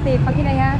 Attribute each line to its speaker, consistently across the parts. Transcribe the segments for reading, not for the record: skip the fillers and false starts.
Speaker 1: ate. Pag hinay ha.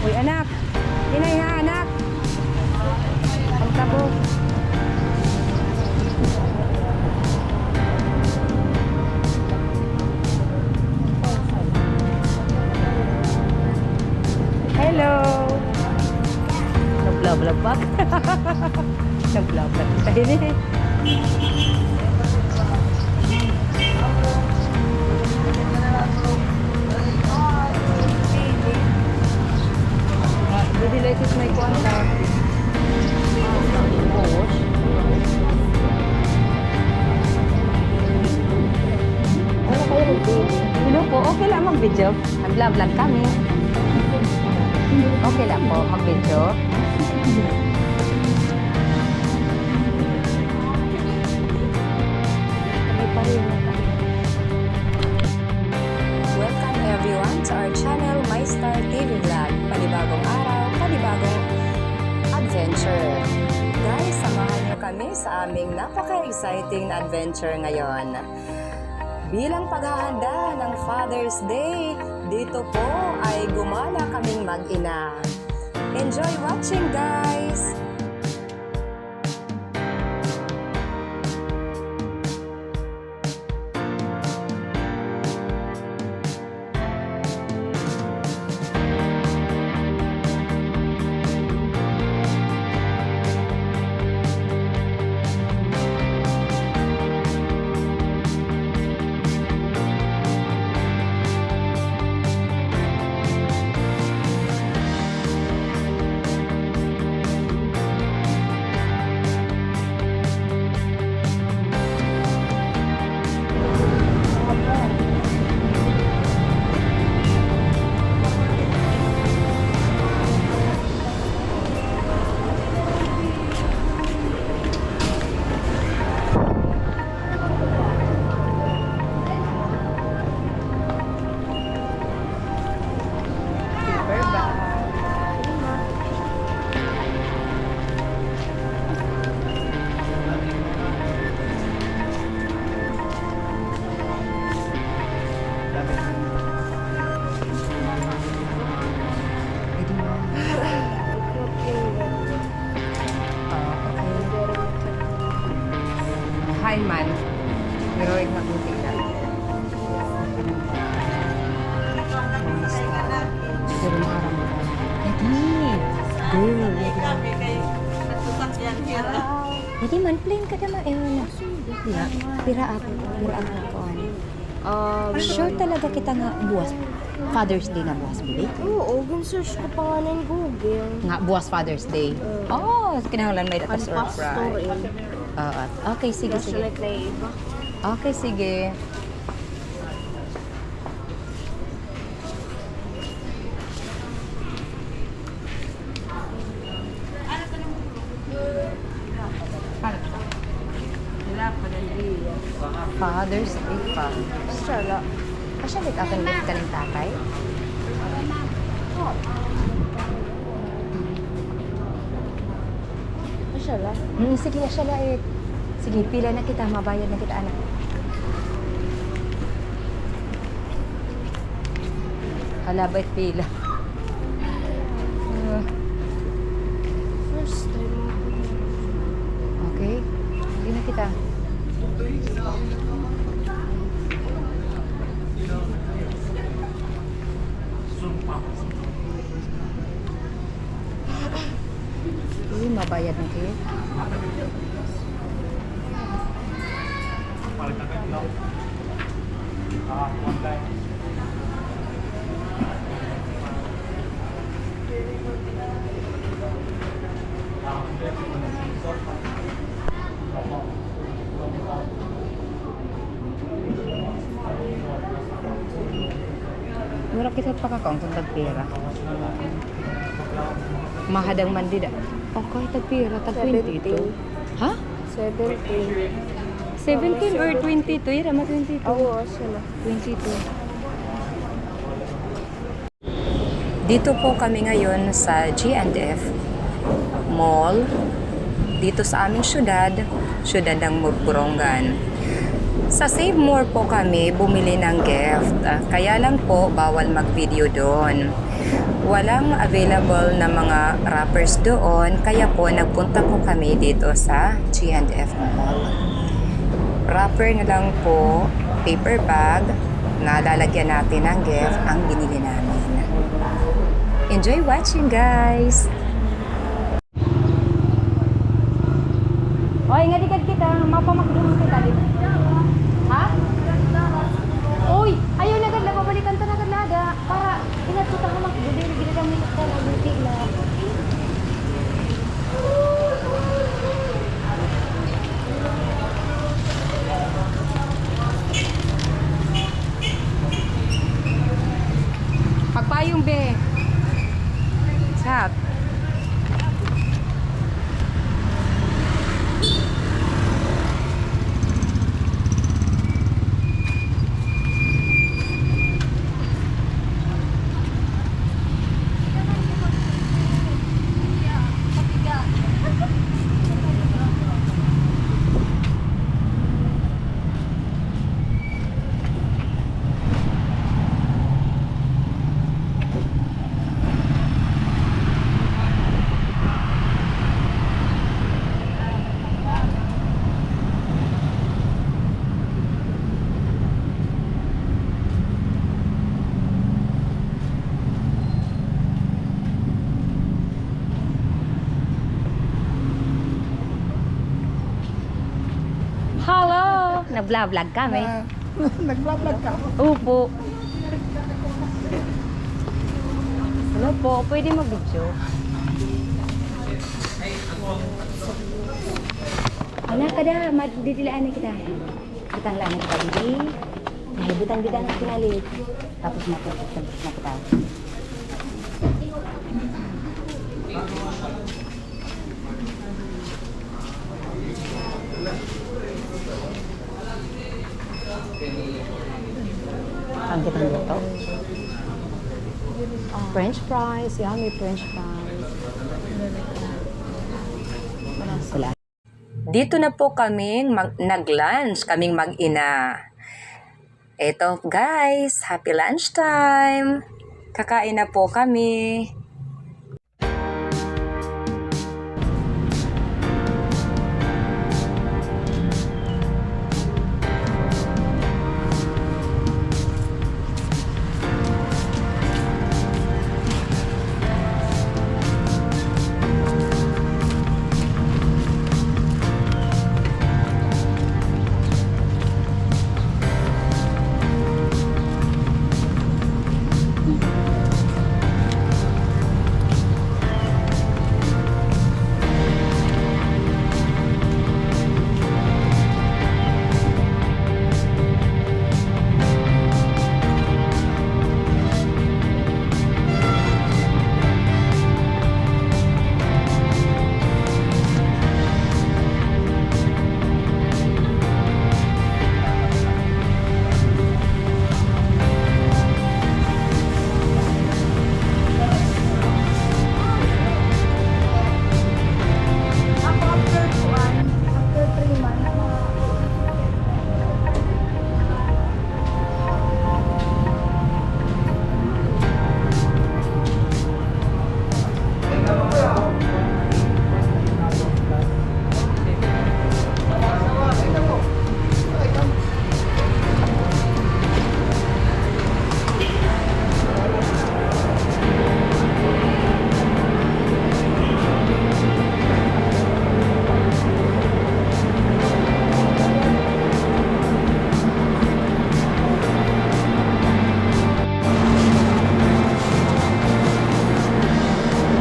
Speaker 1: Uy, anak. Hinay ha, anak. Ang tabo. Hello. Nagblab-blab. Nagblab-blab. Tahini. Jadi like is may contact. Ano kayo mag-video? Hello po, okay lang mag-video. Nag-vlog kami. Okay lang po mag-video.
Speaker 2: Welcome everyone to our channel, My Star TV Vlog. Panibagong araw, panibagong adventure. Guys, samahan niyo kami sa aming napaka-exciting na adventure ngayon. Bilang paghahanda ng Father's Day, dito po ay gumala kaming mag-ina. Enjoy watching, guys!
Speaker 1: Hi man. Pero ikaw kung tingnan. Pero maarang mo. Jadi man plain ka naman na. Pira ako ko. Sure talaga kita nga buwas. Father's Day na buwas bili.
Speaker 3: Oo, search ko pa nga ng Google.
Speaker 1: Nga buwas Father's Day. Oh, kinahanglan may data
Speaker 3: Pastor
Speaker 1: surprise. Okay, sige, sige.
Speaker 3: Like na iba.
Speaker 1: Okay, sige. Father's Day pa.
Speaker 3: Sala.
Speaker 1: Asya may akin gift ka ng tatay?
Speaker 3: Sala.
Speaker 1: Sige, asya la eh. Sige, pila na kita. Mabayad na kita, anak. Hala, ba't pila?
Speaker 3: First time.
Speaker 1: Okay. Hindi na kita. Okay, mabayad na kayo. Mura kita pakakaon kung tagpira. Mahadang man dida. Okay, tagpira, tag 22. Ha?
Speaker 3: 17.
Speaker 1: 17 or 22? Yara, ma 22.
Speaker 3: Oo, sila.
Speaker 1: 22.
Speaker 2: Dito po kami ngayon sa G&F Mall, dito sa aming syudad ng Murborongan. Sa Save More po kami bumili ng gift, kaya lang po bawal mag-video doon. Walang available na mga wrappers doon, kaya po nagpunta po kami dito sa G&F Mall. Wrapper na lang po, paper bag, na lalagyan natin ng gift ang binili namin. Enjoy watching, guys!
Speaker 1: Oy, nga dikad kita, mapamakdungan kita dito. Ha? Uy, ayaw na ganda, babalikan ta na ganda. Para inatuta ka makdungan, ginadang nito ka na buti na. Pagpayong be. Chat. Hello! Nag-vlog kami.
Speaker 3: Nag-vlog ka?
Speaker 1: Upo. Hello po, pwede mag-video. Wala ka da, madidilaan na kita. Butang lang kita, hindi. Dahil butang-butang na pinalit. Tapos matapos na kita. Ang kitang dito. French fries, yummy French fries. Wala.
Speaker 2: Dito na po kaming nag-lunch, kaming mag-ina. Eto guys, happy lunchtime! Kakain na po kami.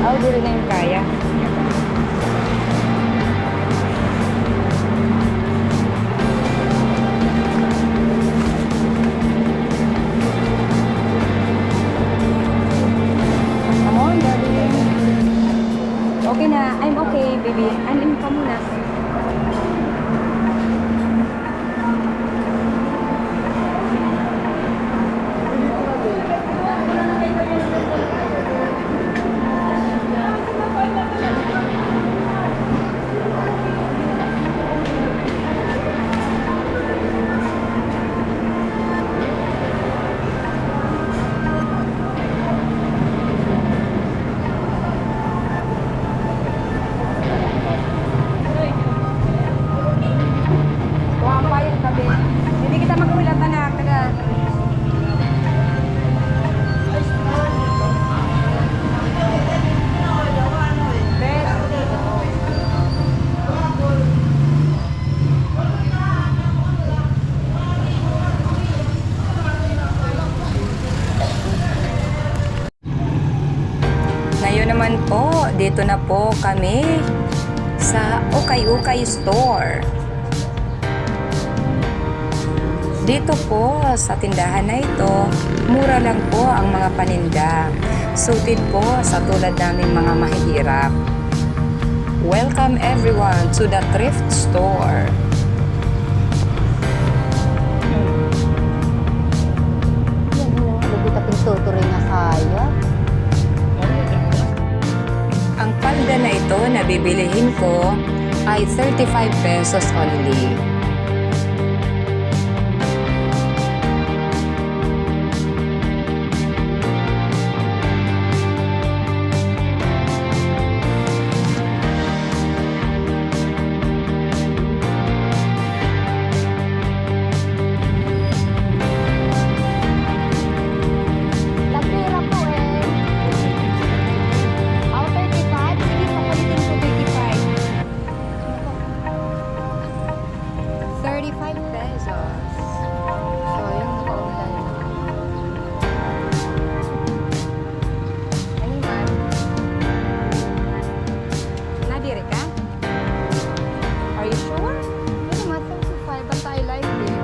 Speaker 1: Oh, di rin na yung kaya. Okay, baby. Alim ka muna. Wapa yung tabi. Hindi kita mag-ulat na taga.
Speaker 2: Ngayon naman po, dito na po kami sa Ukay-Ukay Store. Dito po sa tindahan na ito, mura lang po ang mga paninda. Suited po sa tulad naming mga mahihirap. Welcome everyone to the thrift store.
Speaker 1: Lubit ating tutuloy na saya.
Speaker 2: Ang palda na ito na bibilihin ko ay 35 pesos only.
Speaker 1: Tagpira po eh. Ako 35. Sige, papalitin ko 35. 35 pesos. So, yung naka-online na. Ano man? Nadiri ka? Are you sure? Hindi naman, 35. Basta I like this.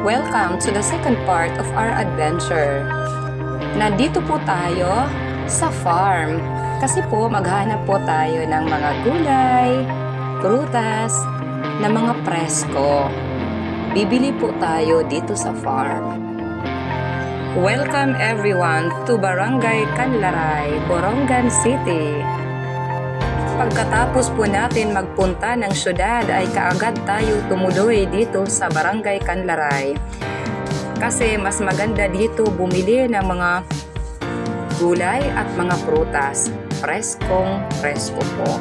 Speaker 2: Welcome to the second part of our adventure. Nandito po tayo sa farm. Kasi po maghanap po tayo ng mga gulay, prutas, na mga presko. Bibili po tayo dito sa farm. Welcome everyone to Barangay Canlaray, Borongan City. Pagkatapos po natin magpunta ng syudad ay kaagad tayo tumuloy dito sa Barangay Canlaray. Kasi mas maganda dito bumili ng mga gulay at mga prutas. Preskong presko po.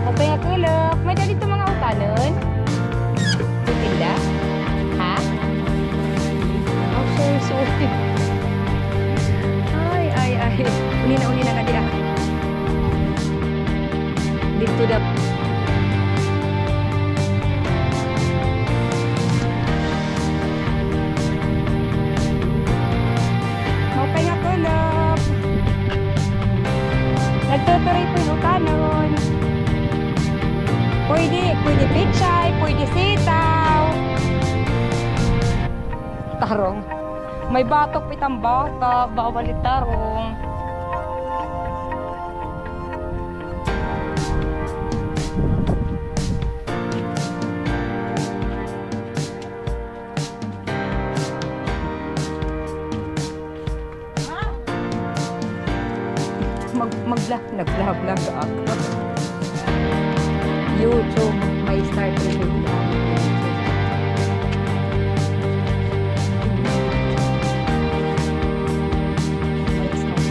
Speaker 1: Okay, kulok. May dito mga utanon? Tutinda? Ha? Oh, sorry. Ay. Uni na ka dia. Dito da. Okay nga kulok. Nagtutuloy po yung utanon. Pwede pichay, pwede sitaw. Tarong. May batok pitang bata, bawal tarong.
Speaker 2: talaga ako.
Speaker 1: YouTube, may start TV vlog.
Speaker 2: May start.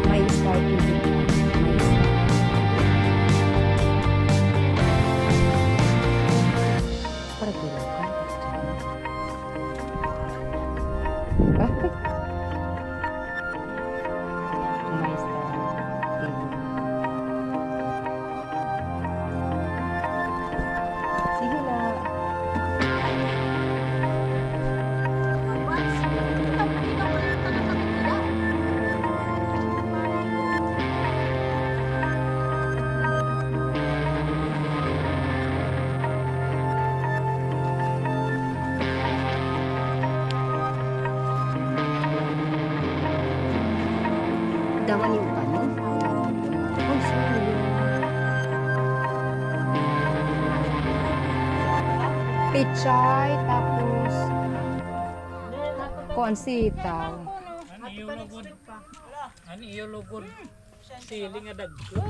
Speaker 2: May start TV vlog. May start. Para tulakan. May start TV. Sige lang. Dawan yung kanin. Oh, sorry. Pichay, tapos konsitaw.
Speaker 4: Ani iyo lugod. Siling nga dagko.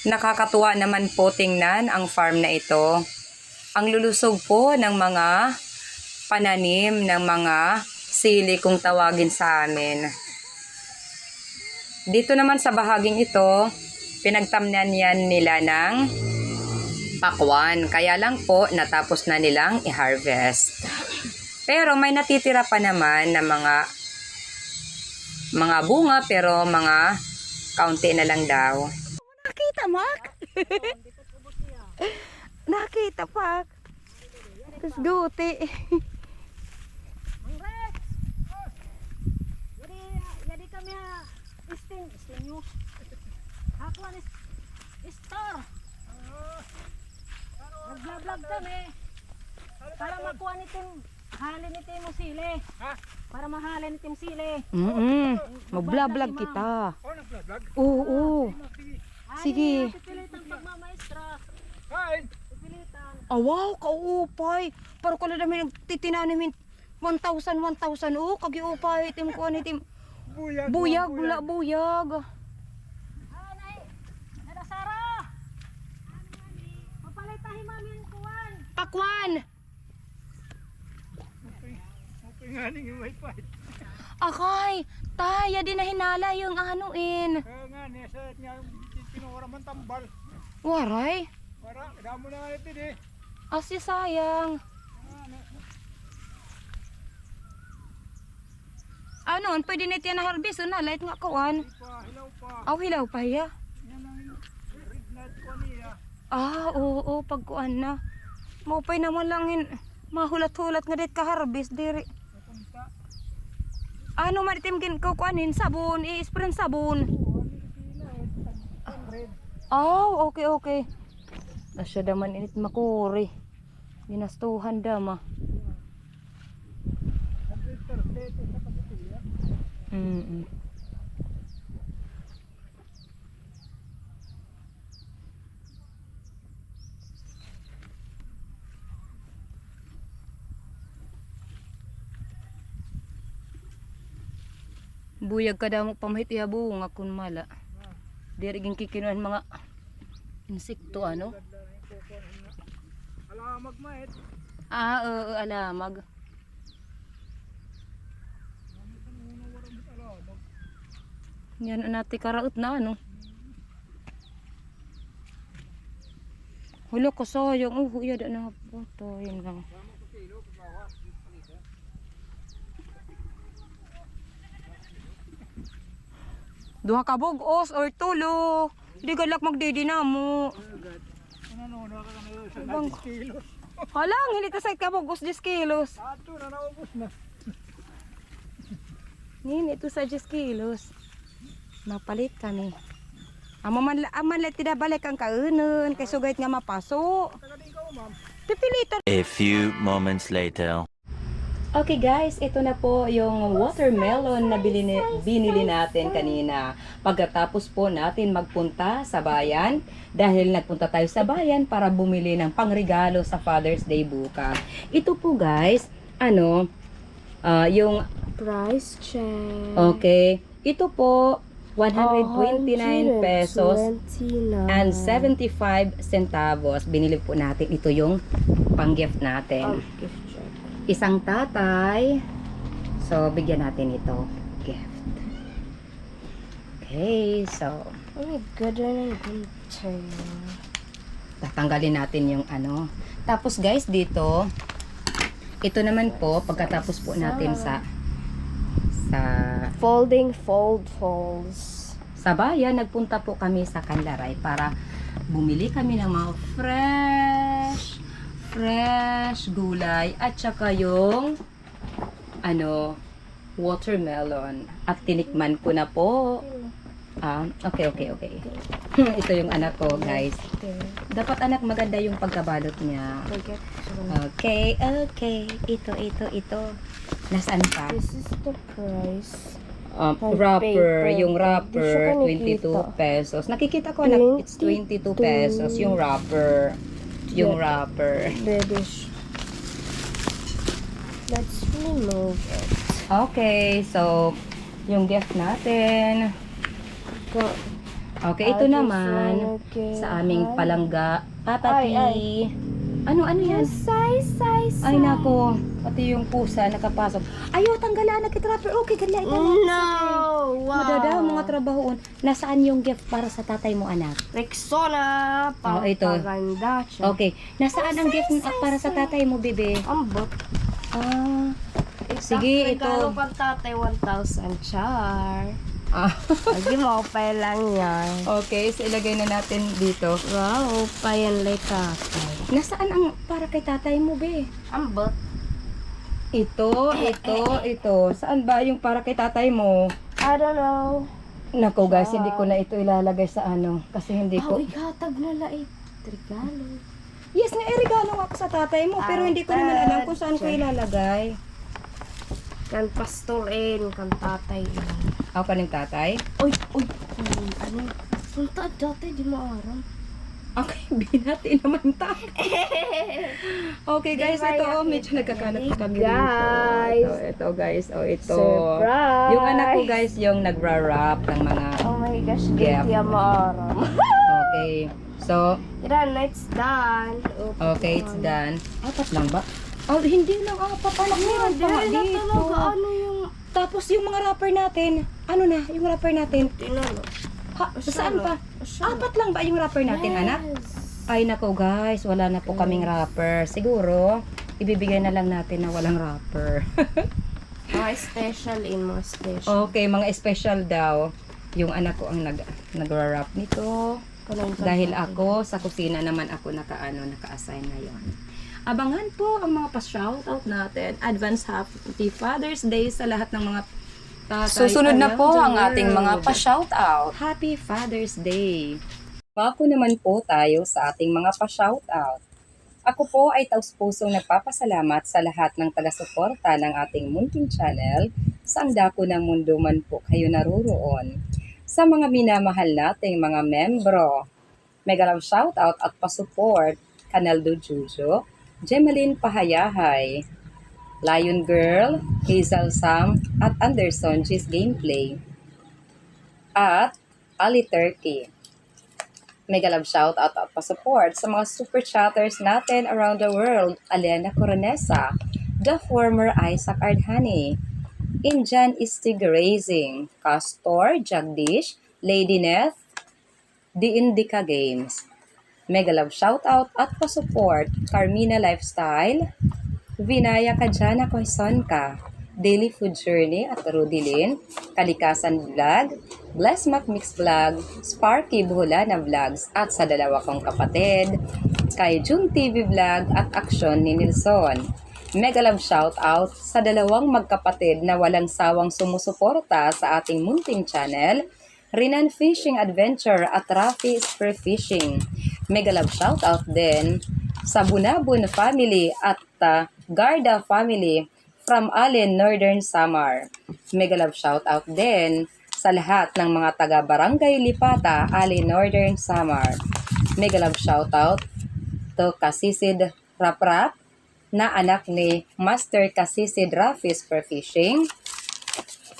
Speaker 2: Nakakatuwa naman po tingnan ang farm na ito. Ang lulusog po ng mga pananim ng mga sili kung tawagin sa amin. Dito naman sa bahaging ito, pinagtamnan yan nila ng pakwan. Kaya lang po, natapos na nilang i-harvest. Pero may natitira pa naman na mga bunga, pero mga kaunti na lang daw.
Speaker 3: Nakita, Mak? Nakita, Pak. Tapos duti.
Speaker 1: Jadi kami isting nyo. Ako star. Nag-vlog kami. Para makuha nitin halin nitin mo sili. Para mahalin nitin sili.
Speaker 3: Mag-vlog kita.
Speaker 4: Oh, nag-vlog?
Speaker 3: Oo. Sige.
Speaker 1: Pipilitan pagmamaestra.
Speaker 4: Kain!
Speaker 1: Pipilitan.
Speaker 3: Wow, kaupay. Pero kala namin nagtitinanim 1,000. Oh, kagiupay. Itim ko itim. Buyag, wala buyag.
Speaker 1: Anay. Nada Sara. Papalitahi mami ang kuwan.
Speaker 3: Pakwan.
Speaker 4: Okay nga ning yung wifi.
Speaker 3: Akay, taya din na hinala yung anuin.
Speaker 4: Kaya nga, neset nga pinura man tambal.
Speaker 3: Waray.
Speaker 4: Para, damo na nga ito eh.
Speaker 3: Asi sayang. Ano, pwede na tiyan na harvest na light nga kawan.
Speaker 4: Hilaw pa.
Speaker 3: Aw hilaw pa ya.
Speaker 4: Yan ang rig-net ko niya.
Speaker 3: Oo, pagkuan na. Maupay naman langin mahulat-hulat nga dit ka harvest diri.
Speaker 4: Napunta.
Speaker 3: Ano maritim gin ko kuanin sabon, i-spray sabon. Oh, okay. Nasya daman init makuri. Ginastuhan dama. Buyag ka daw mo pamahit iya bunga kun mala. Diri gin kikinuan mga insekto ano?
Speaker 4: Alamag mait.
Speaker 3: Oo, alamag. Yan nati karaot na ano. Hulo ko sayang. Iya da na poto yun lang. Duha ka bugos or tulo. Di galak magdidi na mo.
Speaker 4: Ano ka sa
Speaker 3: Ibang-
Speaker 4: 10 kilos.
Speaker 3: Halang, hindi ka sa kabugos 10 kilos.
Speaker 4: Ato na naubos na.
Speaker 3: Nini, ito sa 10 kilos. Mapalit kami. Aman let tidak balik ang kaunon. Kay sugayt nga mapaso.
Speaker 4: Taga din ka ma'am.
Speaker 3: Pipilitan.
Speaker 5: A few moments later.
Speaker 2: Okay guys, ito na po yung watermelon na binili natin kanina. Pagkatapos po natin magpunta sa bayan, dahil nagpunta tayo sa bayan para bumili ng pangregalo sa Father's Day bukas. Ito po guys, yung,
Speaker 3: Price check.
Speaker 2: okay, ito po, 129 pesos and 75 centavos. Binili po natin, ito yung pang-gift natin.
Speaker 3: Gift check.
Speaker 2: Isang tatay. So, bigyan natin ito. Gift. Okay, so,
Speaker 3: Oh my god, ang ganda.
Speaker 2: tatanggalin natin yung ano. Tapos guys, dito, ito naman po, pagkatapos po natin sa
Speaker 3: Folding, folds.
Speaker 2: sa bayan, nagpunta po kami sa Canlaray para bumili kami ng mga fresh gulay at saka yung watermelon. At tinikman ko na po. Okay. Ito yung anak ko, guys. Dapat anak maganda yung pagkabalot niya. Okay. Ito. Nasaan pa?
Speaker 3: This is the price.
Speaker 2: Wrapper.
Speaker 3: paper.
Speaker 2: Yung
Speaker 3: Di
Speaker 2: wrapper,
Speaker 3: siya
Speaker 2: 22 pesos. Nakikita ko na it's 22 pesos. Yung wrapper. Yung wrapper.
Speaker 3: Reddish. Let's remove it.
Speaker 2: Okay, so, yung gift natin.
Speaker 3: Okay, ito naman sa aming palangga. Papapi. Ano yan? Ay nako, pati yung pusa nakapasok. Ayo, tanggalan na kitrapper. Okay, gala.
Speaker 1: No!
Speaker 3: Madada, mga trabahoon. Nasaan yung gift para sa tatay mo, anak?
Speaker 1: Rexona!
Speaker 3: Oh, ito.
Speaker 1: Paganda siya.
Speaker 3: Okay, nasaan ang gift para sa tatay mo, bebe?
Speaker 1: Ambot.
Speaker 3: Ah, sige, ito.
Speaker 1: Regalo pang tatay, 1,000 char.
Speaker 3: Ah,
Speaker 1: Lagi mo pa lang yan.
Speaker 3: okay, so ilagay na natin dito.
Speaker 1: Wow, pa yan lay tatay.
Speaker 3: Nasaan ang para kay tatay mo, be?
Speaker 1: Ambot.
Speaker 3: Ito. Saan ba yung para kay tatay mo?
Speaker 1: I don't know.
Speaker 3: Nako guys, hindi ko na ito ilalagay sa ano. Kasi hindi ko...
Speaker 1: Igatag na lait. Regalo.
Speaker 3: Yes, regalo nga ako sa tatay mo. Pero hindi ko naman alam kung saan ko ilalagay.
Speaker 1: Kan pastorin, kan tatay.
Speaker 3: Ako kaning tatay?
Speaker 1: Uy. Ano? Punta dati, di mo aram.
Speaker 3: Okay, binati naman tayo. Okay guys, ito medyo nagkakanap pa kami
Speaker 1: Guys.
Speaker 3: dito. Ito guys, ito.
Speaker 1: Surprise!
Speaker 3: Yung anak ko guys, yung nagra-wrap ng mga...
Speaker 1: Oh my gosh,
Speaker 3: Gift.
Speaker 1: di mo aram.
Speaker 3: Okay, so,
Speaker 1: Tira, it's done.
Speaker 3: okay, it's done. Apat lang ba? Oh, hindi lang apat. Anak, meron pa nga dito.
Speaker 1: Ano yung
Speaker 3: Tapos yung mga wrapper natin, ano na, yung wrapper natin?
Speaker 1: tinalo?
Speaker 3: Ha, saan pa? Apat lang ba yung wrapper natin, anak? Ay nako guys, wala na po kaming wrapper. Siguro, ibibigay na lang natin na walang wrapper.
Speaker 1: Mga special mga special.
Speaker 3: Okay, mga special daw. Yung anak ko ang nag-wrap nito. Dahil ako, sa kusina naman ako naka-assign ngayon. Abangan po ang mga pa-shoutout natin. Advance Happy Father's Day sa lahat ng mga tatay.
Speaker 2: Susunod na
Speaker 3: around
Speaker 2: po
Speaker 3: the
Speaker 2: ang ating mga
Speaker 3: world.
Speaker 2: pa-shoutout.
Speaker 3: Happy Father's Day! Mako naman po tayo sa ating mga pa-shoutout. Ako po ay taus-pusong nagpapasalamat sa lahat ng taga-suporta ng ating munting channel sa ang dako ng mundo man po kayo naroroon. Sa mga minamahal nating mga membro, mega love shoutout at pa-support, Canaldo Jujo, Gemeline Pahayahay, Lion Girl, Hazel Sam, at Anderson G's Gameplay. At Ali Turkey. Mega love shout out at pa-support sa mga super chatters natin around the world. Alena Coronesa, the former Isaac Ardhani, Injan Istig Racing, Castor, Jagdish, Lady Neth, The Indica Games. Mega love shout out at pa-support Carmina Lifestyle, Vinaya Kajana Koisonka, Daily Food Journey at Rudilin, Kalikasan Vlog, Bless Mac Mix Vlog, Sparky Buhulana Vlogs at sa dalawa kong kapatid, kay June TV Vlog at Aksyon ni Nilson. Mega love shout out sa dalawang magkapatid na walang sawang sumusuporta sa ating munting channel, Rinan Fishing Adventure at Rafi Spear Fishing. Mega love shout out din sa Bunabun family at Garda family from Allen, Northern Samar. Mega love shout out din sa lahat ng mga taga Barangay Lipata, Allen, Northern Samar. Mega love shout out to Kasisid Raprap na anak ni Master Kasisid Rafi Spear Fishing.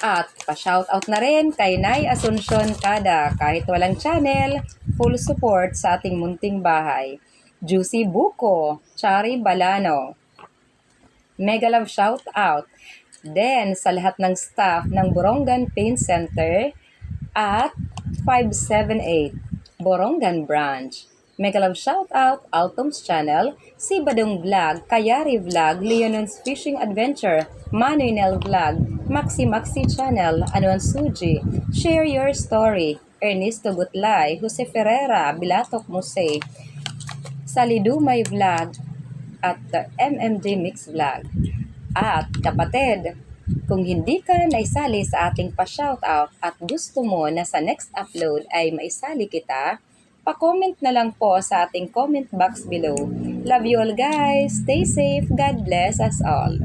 Speaker 3: At pa-shoutout na rin kay Nay Asuncion Kada, kahit walang channel, full support sa ating munting bahay. Juicy Buko, Chari Balano. Mega love shoutout then sa lahat ng staff ng Borongan Paint Center at 578 Borongan Branch. Mega love shoutout Altom's Channel, Si Badong Vlog, Kayari Vlog, Leonon's Fishing Adventure, Manuel Vlog, Maxi Channel, Anuan Suji, Share Your Story, Ernesto Gutlay, Jose Ferreira, Bilatok Muse, Salidumay Vlog, at MMJ Mix Vlog. At kapatid, kung hindi ka naisali sa ating pa-shoutout at gusto mo na sa next upload ay maisali kita, pa-comment na lang po sa ating comment box below. Love you all guys. Stay safe. God bless us all.